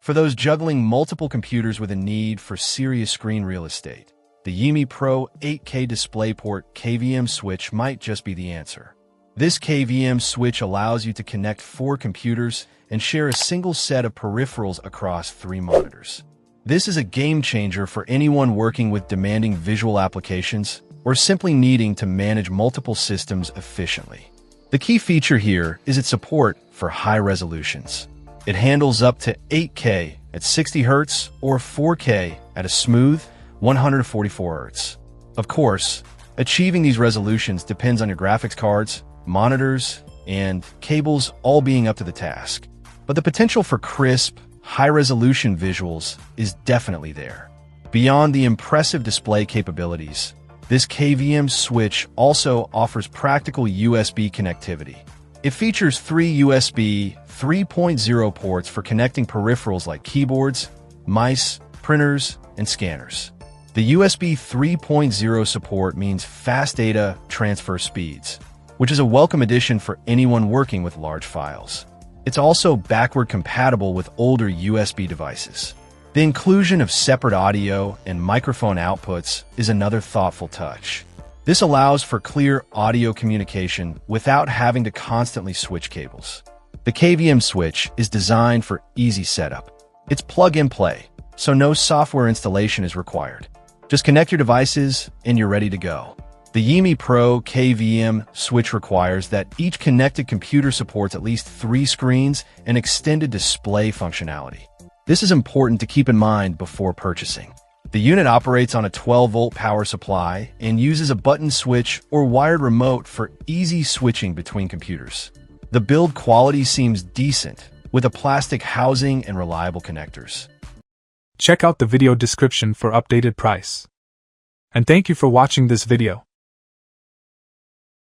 For those juggling multiple computers with a need for serious screen real estate, the Yeemie Pro 8K DisplayPort KVM switch might just be the answer. This KVM switch allows you to connect 4 computers and share a single set of peripherals across 3 monitors. This is a game changer for anyone working with demanding visual applications or simply needing to manage multiple systems efficiently. The key feature here is its support for high resolutions. It handles up to 8K at 60 Hz or 4K at a smooth 144 Hz. Of course, achieving these resolutions depends on your graphics cards, monitors, and cables all being up to the task. But the potential for crisp, high-resolution visuals is definitely there. Beyond the impressive display capabilities, this KVM switch also offers practical USB connectivity. It features 3 USB 3.0 ports for connecting peripherals like keyboards, mice, printers, and scanners. The USB 3.0 support means fast data transfer speeds, which is a welcome addition for anyone working with large files. It's also backward compatible with older USB devices. The inclusion of separate audio and microphone outputs is another thoughtful touch. This allows for clear audio communication without having to constantly switch cables. The KVM switch is designed for easy setup. It's plug-and-play, so no software installation is required. Just connect your devices and you're ready to go. The Yeemie Pro KVM switch requires that each connected computer supports at least 3 screens and extended display functionality. This is important to keep in mind before purchasing. The unit operates on a 12-volt power supply and uses a button switch or wired remote for easy switching between computers. The build quality seems decent, with a plastic housing and reliable connectors. Check out the video description for updated price. And thank you for watching this video.